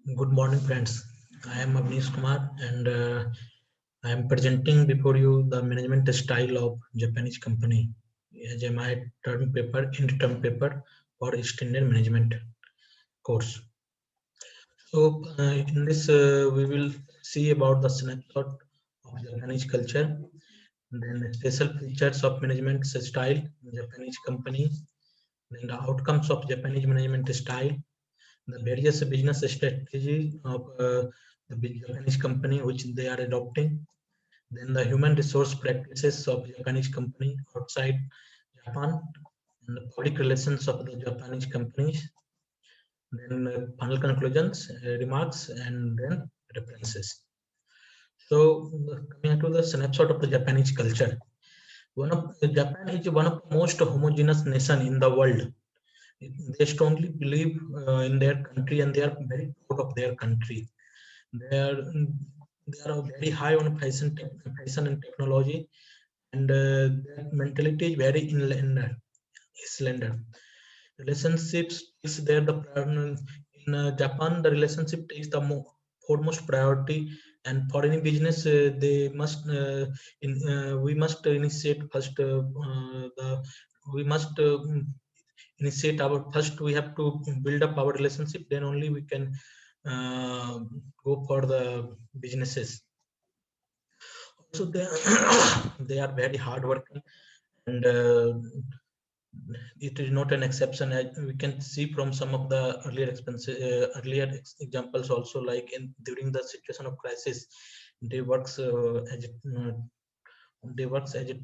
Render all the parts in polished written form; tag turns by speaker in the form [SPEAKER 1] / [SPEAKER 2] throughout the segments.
[SPEAKER 1] Good morning, friends. I am Avnish Kumar, and I am presenting before you the management style of Japanese company as my term paper, in term paper for East Indian Management course. So, in this, we will see about the snapshot of Japanese culture, then special features of management style, Japanese company, then the outcomes of Japanese management style, the various business strategies of the big Japanese company which they are adopting, then the human resource practices of Japanese company outside Japan, and the public relations of the Japanese companies, then final conclusions, remarks, and then references. So, coming to the snapshot of the Japanese culture, Japan is one of the most homogeneous nation in the world. They strongly believe in their country and they are very proud of their country. They are they are very high on fashion and technology, and their mentality is very inlander, Islander. Relationships is there in Japan. The relationship takes the foremost priority, and for any business, they must we must initiate first. The we must initiate our first. We have to build up our relationship. Then only we can uh, go for the businesses. Also, they they are very hardworking, and it is not an exception. As we can see from some of the earlier examples also, like in during the situation of crisis, they works they works as a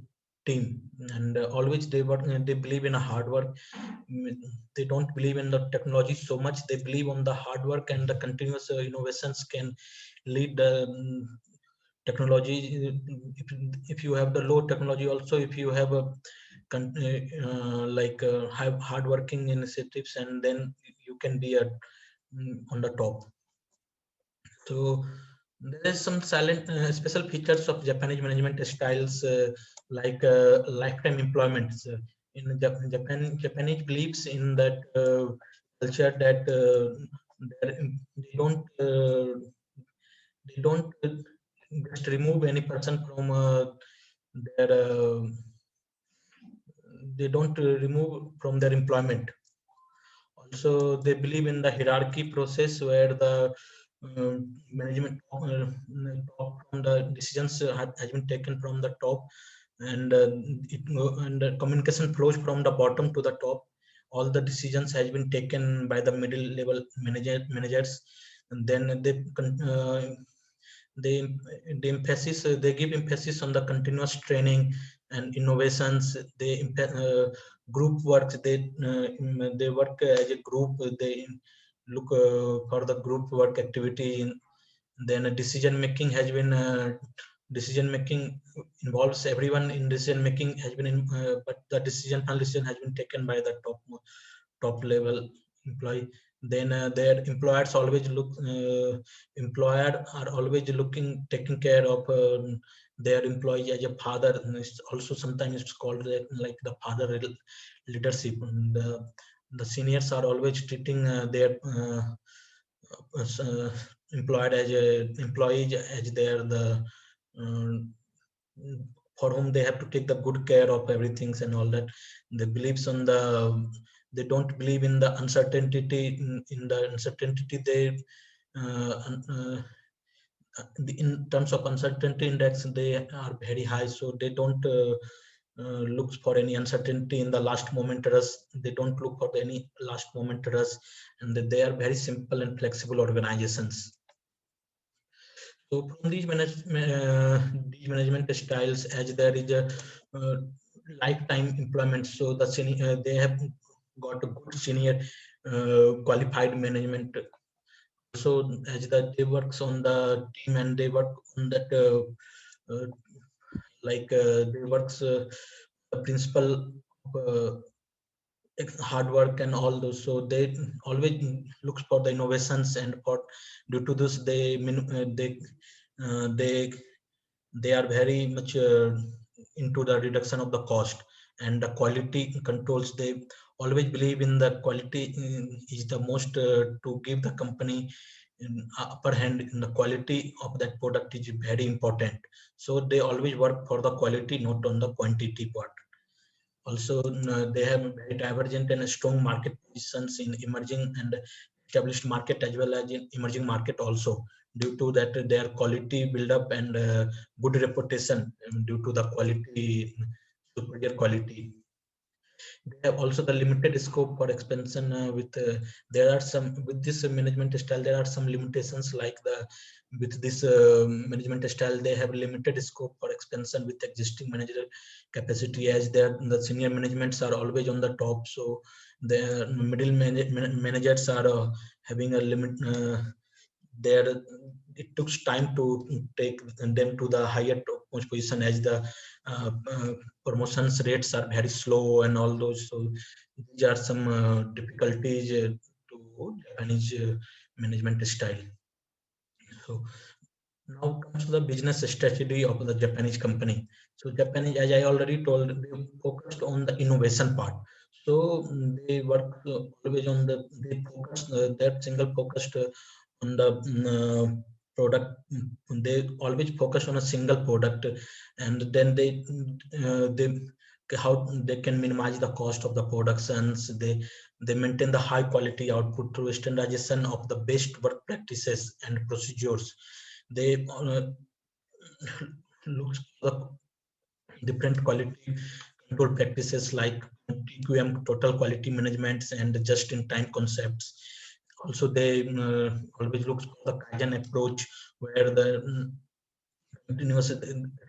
[SPEAKER 1] team, and always they work. They believe in a hard work. They don't believe in the technology so much. They believe on the hard work and the continuous innovations can lead the technology. If you have the low technology, also if you have a have hard working initiatives, and then you can be on the top. So there is some silent special features of Japanese management styles, like lifetime employment. In Japanese believes in that culture that they don't just remove any person from their they don't remove from their employment. Also, they believe in the hierarchy process where the management top from the decisions has been taken from the top, and and the communication flows from the bottom to the top. All the decisions has been taken by the middle level managers, and then they they give emphasis on the continuous training and innovations. Group works. They work as a group. They look for the group work activity. Then decision making involves everyone in decision making has been but the final decision has been taken by the top level employee. Then their employers always look employer are always looking taking care of their employee as a father. And it's also sometimes it's called like the father leadership. And the seniors are always treating their uh, employed as a employees as their the uh, for whom they have to take the good care of everything and all that. They believes on the they don't believe in the uncertainty. In the uncertainty they uh, uh, in terms of uncertainty index they are very high, so they don't look for any uncertainty in the last moment rush. They don't look for any last moment rush, and they are very simple and flexible organizations. So from these management styles, as there is a uh, lifetime employment, so they have got a good senior qualified management. So as that they works on the team and they work on that uh, they works the principle uh, hard work and all those. So they always looks for the innovations, and for due to this they they are very much into the reduction of the cost and the quality controls. They always believe in the quality is the most to give the company in upper hand in the quality of that product is very important. So they always work for the quality, not on the quantity part. Also, they have very divergent and strong market positions in emerging and established market as well as in emerging market also, due to that their quality build up and good reputation due to the quality, superior quality. They have also the limited scope for expansion with there are some with this management style there are some limitations like the with this management style they have limited scope for expansion with existing managerial capacity, as the senior managements are always on the top, so the middle managers are having a limit there. It took time to take them to the higher topmost position, as the promotions rates are very slow and all those. So these are some difficulties to Japanese management style. So now comes to the business strategy of the Japanese company. So Japanese, as I already told, they focused on the innovation part. So they work always on the they focus their single focused on the product. They always focus on a single product, and then they how they can minimize the cost of the productions. They maintain the high quality output through standardization of the best work practices and procedures. They look for different quality control practices like TQM, total quality management, and just-in-time concepts. Also, they always look for the Kaizen approach, where the continuous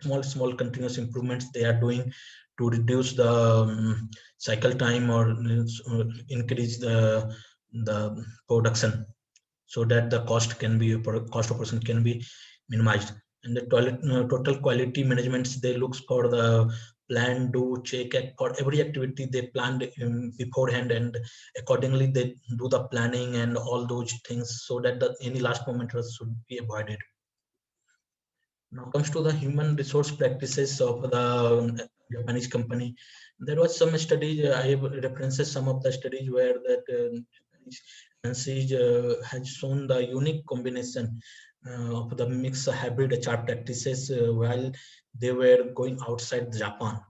[SPEAKER 1] small continuous improvements they are doing to reduce the cycle time or increase the production, so that the cost can be cost of production can be minimized. And the total quality management, they looks for the plan, do, check, act for every activity they planned beforehand, and accordingly they do the planning and all those things, so that any last moment should be avoided. Now comes to the human resource practices of the Japanese company. There was some studies, I have references some of the studies where that Japanese MNCs has shown the unique combination of the mixed hybrid HR practices while they were going outside Japan,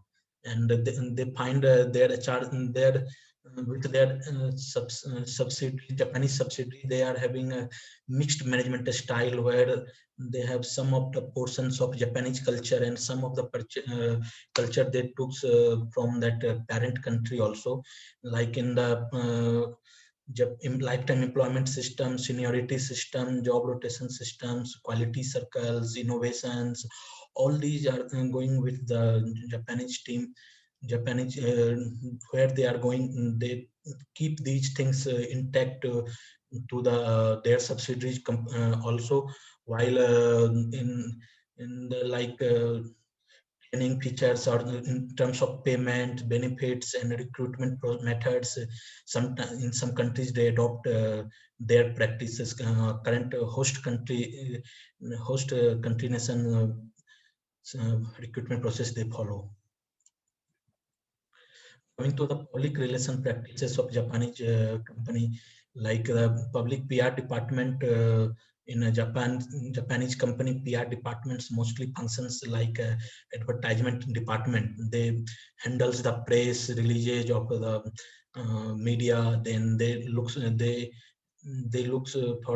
[SPEAKER 1] and they find their HR their with their subsidiary, Japanese subsidiary, they are having a mixed management style where they have some of the portions of Japanese culture and some of the culture they took from that parent country also, like in the lifetime employment system, seniority system, job rotation systems, quality circles, innovations. All these are going with the Japanese team. Japanese, where they are going, they keep these things intact to the their subsidiaries also, while in the like training features or in terms of payment benefits and recruitment methods. Sometimes in some countries they adopt their practices, current host country nation recruitment process they follow. Coming to the public relation practices of Japanese company, like the public PR department in Japanese company, PR departments mostly functions like advertisement department. They handles the press releases of the media. Then they looks for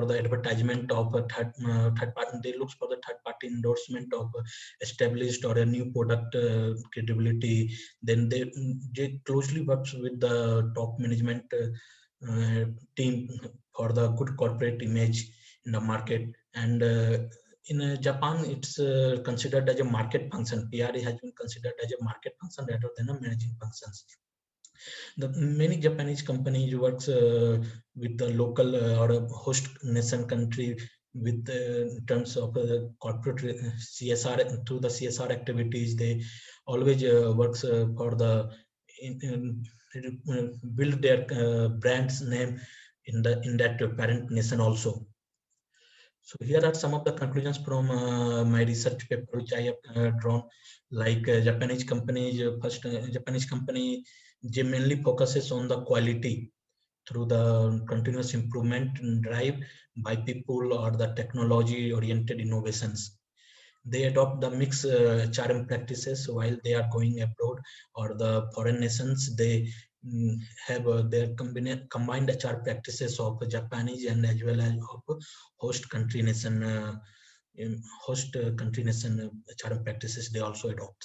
[SPEAKER 1] the advertisement of a third party. They looks for the third party endorsement of established or a new product credibility. Then they closely works with the top management team for the good corporate image in the market. And in Japan, it's considered as a market function. PR has been considered as a market function rather than a managing functions. The many Japanese companies works with the local or a host nation country with in terms of corporate CSR. Through the CSR activities, they always works for the build their brand's name in that parent nation also. So here are some of the conclusions from my research paper which I have drawn. Like Japanese companies, Japanese company mainly focuses on the quality. through the continuous improvement drive by people or the technology oriented innovations. They adopt the mixed HRM practices while they are going abroad or the foreign nations. They have their combined HR practices of Japanese and as well as of host country nation HRM practices. They also adopt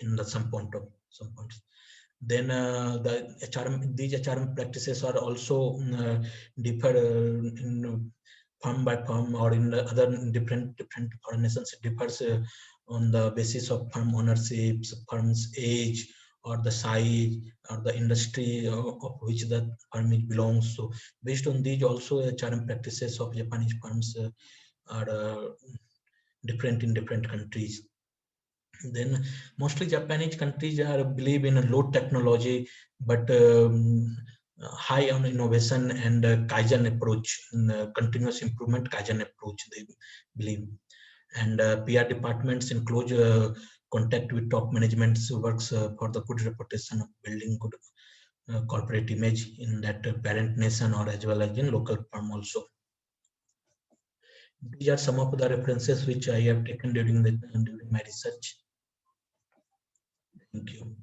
[SPEAKER 1] in the some points. Then these HRM practices are also differ in firm by firm or in the other different foreign nations. It differs on the basis of firm ownership, firm's age, or the size, or the industry of which the firm belongs. So based on these, also HRM practices of Japanese firms are different in different countries. Then mostly Japanese countries are believe in a low technology, but high on innovation and Kaizen approach, continuous improvement Kaizen approach they believe. And PR departments in close contact with top management works for the good reputation of building good corporate image in that parent nation or as well as in local firm also. These are some of the references which I have taken during my research. Thank you.